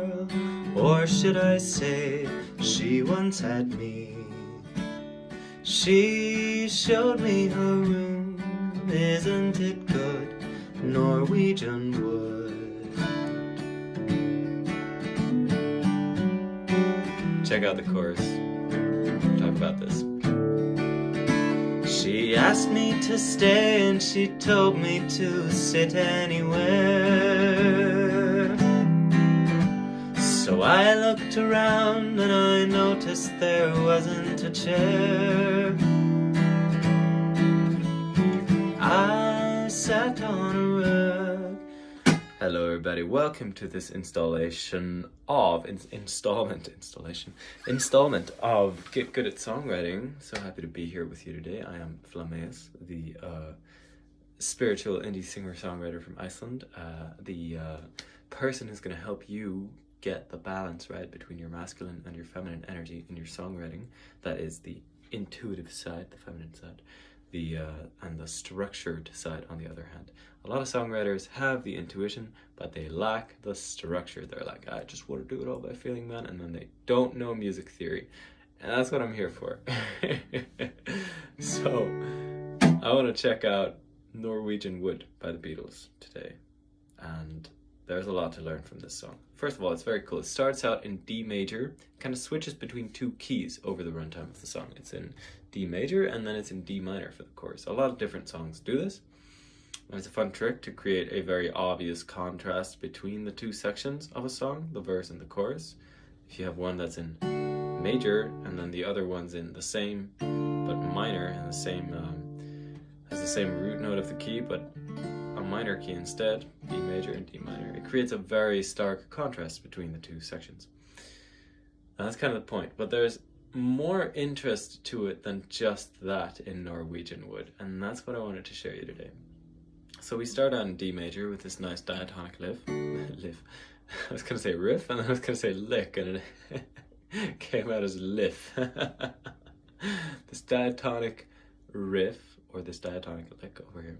girl, or should I say she once had me. She showed me her room, isn't it good, Norwegian wood. Check out the chorus, talk about this. She asked me to stay and she told me to sit anywhere. So I looked around and I noticed there wasn't a chair. I sat on a rug. Hello everybody, welcome to this installment of Git Good Songwriting. So happy to be here with you today. I am Flameus, the spiritual indie singer-songwriter from Iceland, the person who's going to help you get the balance right between your masculine and your feminine energy in your songwriting. That is the intuitive side, the feminine side, and the structured side on the other hand. A lot of songwriters have the intuition, but they lack the structure. They're like, I just want to do it all by feeling, man, and then they don't know music theory. And that's what I'm here for. So, I want to check out Norwegian Wood by the Beatles today. And there's a lot to learn from this song. First of all, it's very cool. It starts out in D major, kind of switches between two keys over the runtime of the song. It's in D major and then it's in D minor for the chorus. A lot of different songs do this. And it's a fun trick to create a very obvious contrast between the two sections of a song, the verse and the chorus. If you have one that's in major and then the other one's in the same but minor and the same has the same root note of the key but a minor key instead, D major and D minor, it creates a very stark contrast between the two sections. And that's kind of the point, but there's more interest to it than just that in Norwegian Wood, and that's what I wanted to show you today. So we start on D major with this nice diatonic riff. I was going to say riff, and then I was going to say lick, and it came out as liff. This diatonic riff, or this diatonic lick over here.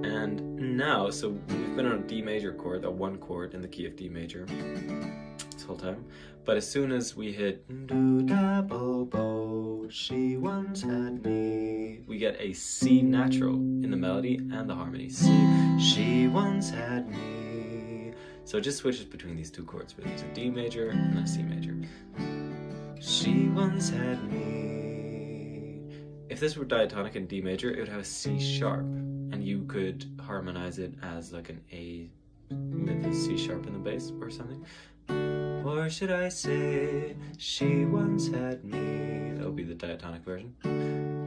And now, so we've been on a D major chord, a one chord in the key of D major this whole time. But as soon as we hit do da bo bo, she once had me, we get a C natural in the melody and the harmony. C, she once had me. So it just switches between these two chords, really. It's a D major and a C major. She once had me. If this were diatonic in D major, it would have a C sharp, and you could harmonize it as like an A with a C sharp in the bass or something. Or should I say, she once had me. That would be the diatonic version.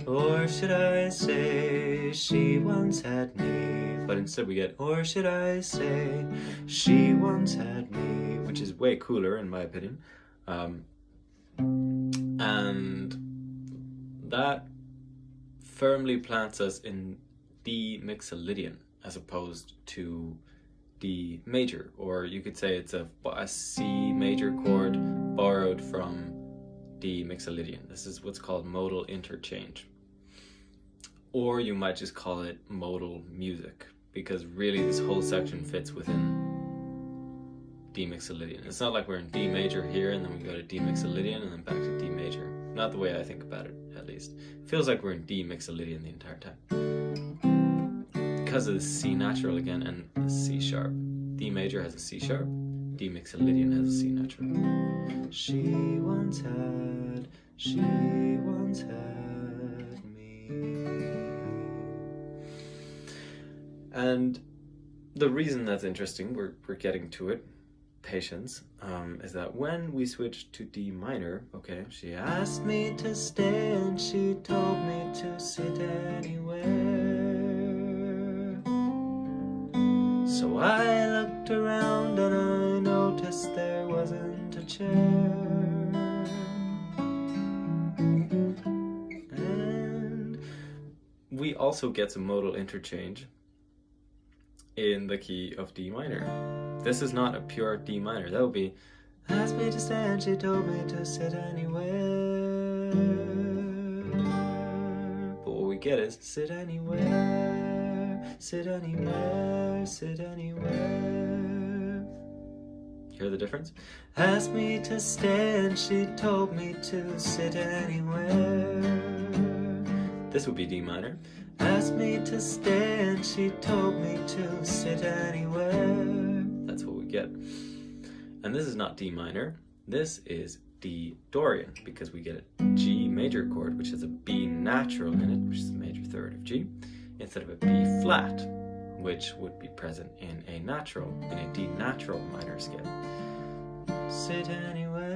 Or should I say, she once had me. But instead we get, or should I say, she once had me, which is way cooler in my opinion. And that firmly plants us in D mixolydian as opposed to D major, or you could say it's a C major chord borrowed from D mixolydian. This is what's called modal interchange. Or you might just call it modal music, because really this whole section fits within D mixolydian. It's not like we're in D major here and then we go to D mixolydian and then back to D major. Not the way I think about it, at least. It feels like we're in D mixolydian the entire time. Because of the C natural again and the C sharp. D major has a C sharp, D mixolydian has a C natural. She once had me. And the reason that's interesting, we're getting to it, patience, is that when we switch to D minor, okay, she asked me to stay and she told me to sit anywhere. So I looked around and I noticed there wasn't a chair. And we also get some modal interchange in the key of D minor. This is not a pure D minor. That would be, asked me to stay and she told me to sit anywhere. But what we get is, sit anywhere, sit anywhere, sit anywhere. Hear the difference? Asked me to stay and she told me to sit anywhere. This would be D minor. Asked me to stay and she told me to sit anywhere. That's what we get. And this is not D minor. This is D Dorian, because we get a G major chord, which has a B natural in it, which is the major third of G, instead of a B flat, which would be present in a D natural minor scale. Sit anywhere.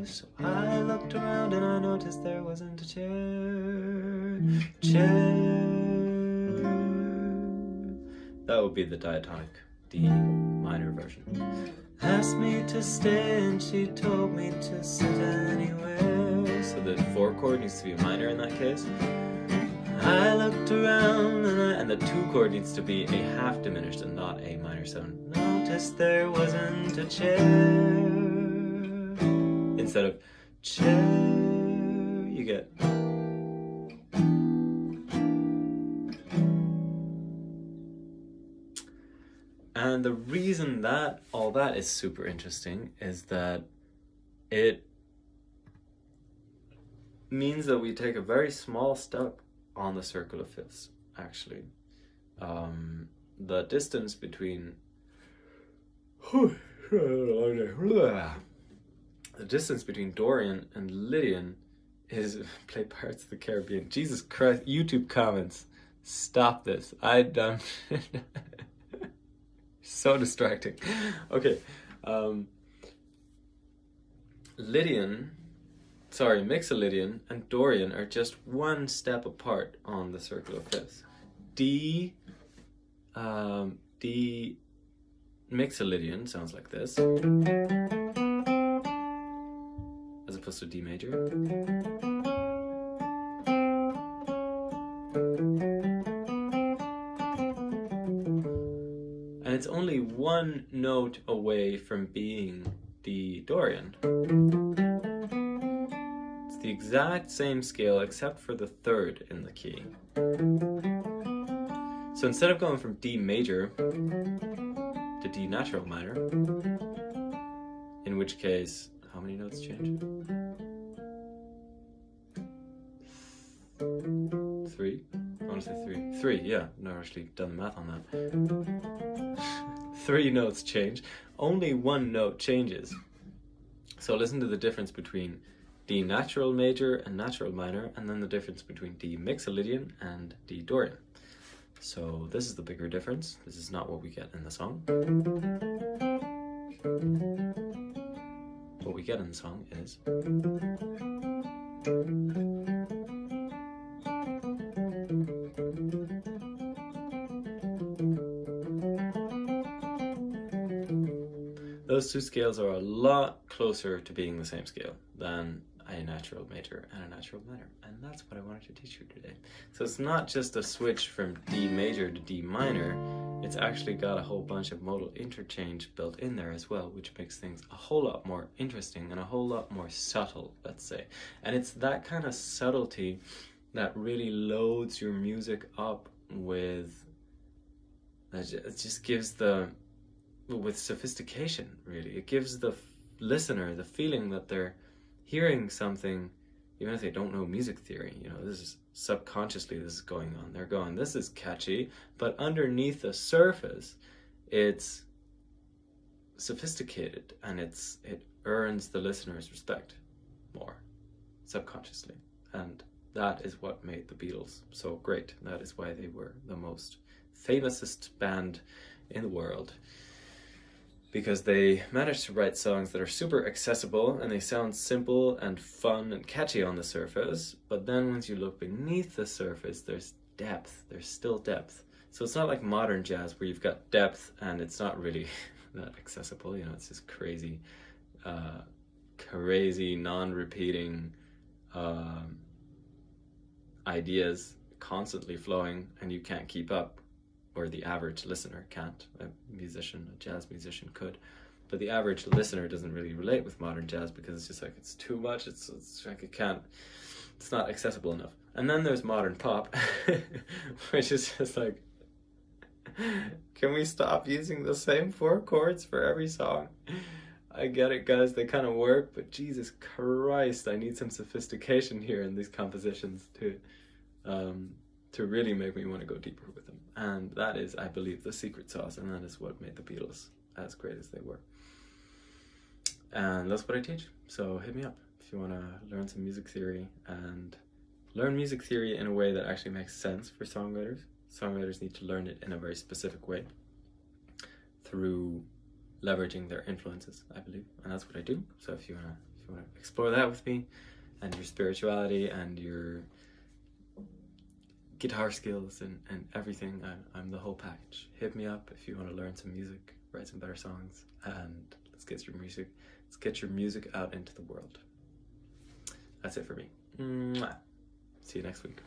So I looked around and I noticed there wasn't a chair. That would be the diatonic D minor version. Asked me to stay and she told me to sit anywhere. So the 4 chord needs to be a minor in that case. I looked around and the 2 chord needs to be a half diminished and not a minor 7. Noticed there wasn't a chair. Instead of chair, you get. And the reason that all that is super interesting is that it means that we take a very small step on the circle of fifths, actually. The distance between Dorian and Lydian is play parts of the Caribbean. Jesus Christ, YouTube comments, stop this. So distracting. Okay. Mixolydian and Dorian are just one step apart on the circle of fifths. D Mixolydian sounds like this, as opposed to D major. And it's only one note away from being D Dorian. It's the exact same scale except for the third in the key. So instead of going from D major to D natural minor, in which case, how many notes change? 3? I want to say 3. 3, yeah. Never actually done the math on that. 3 notes change. Only one note changes. So listen to the difference between D natural major and natural minor, and then the difference between D Mixolydian and D Dorian. So this is the bigger difference. This is not what we get in the song. What we get in the song is those two scales are a lot closer to being the same scale than a natural major and a natural minor, and that's what I wanted to teach you today. So it's not just a switch from D major to D minor, it's actually got a whole bunch of modal interchange built in there as well, which makes things a whole lot more interesting and a whole lot more subtle, let's say. And it's that kind of subtlety that really loads your music up with, it just gives with sophistication, really. It gives the listener the feeling that they're hearing something, even if they don't know music theory. You know, this is subconsciously this is going on. They're going, this is catchy, but underneath the surface, it's sophisticated and it earns the listener's respect more subconsciously. And that is what made the Beatles so great. That is why they were the most famousest band in the world. Because they managed to write songs that are super accessible and they sound simple and fun and catchy on the surface, but then once you look beneath the surface, there's depth. There's still depth. So it's not like modern jazz where you've got depth and it's not really that accessible. You know, it's just crazy non-repeating ideas constantly flowing and you can't keep up. Or the average listener can't. A jazz musician could. But the average listener doesn't really relate with modern jazz because it's just like, it's too much. It's like it's not accessible enough. And then there's modern pop, which is just like, can we stop using the same 4 chords for every song? I get it, guys, they kind of work, but Jesus Christ, I need some sophistication here in these compositions to really make me want to go deeper with them. And that is, I believe, the secret sauce, and that is what made the Beatles as great as they were. And that's what I teach, so hit me up if you want to learn some music theory, and learn music theory in a way that actually makes sense for songwriters. Songwriters need to learn it in a very specific way through leveraging their influences, I believe, and that's what I do. So if you want to explore that with me, and your spirituality and your guitar skills and everything, I'm the whole package. Hit me up if you want to learn some music, write some better songs, and let's get your music out into the world. That's it for me. Mwah. See you next week.